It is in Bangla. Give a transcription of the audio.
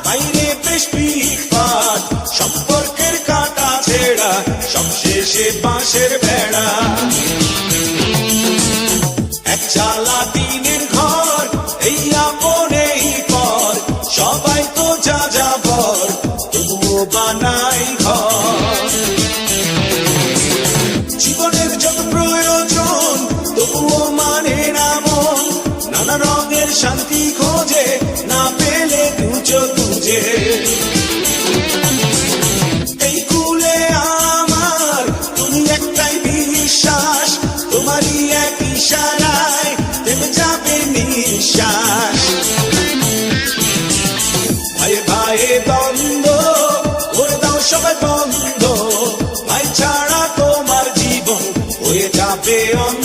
বাইরে বেশ পিটপাট, সম্পর্কের কাটা ছেঁড়া, সবশেষে বাঁশের বেড়া। এক চালা টিনের ঘর, এই আপন এই পর, সবাই তো যা যাবর, তবুও বানাই ঘর। জীবনের যত প্রয়োজন, তবুও মানে না মন, নানা রঙের শান্তি খোঁজে, না পেলে দুচো তুজে। এই কুলে আমার তুমি একটাই বিশ্বাস, তোমারই এক ইশারায় থেমে যাবে নিঃশ্বাস। ভাইয়ে ভাইয়ে দ্বন্দ্ব করে দাও সবাই বন্ধ, ভাই ছাড়া তোমার জীবন হয়ে যাবে অন্ধ।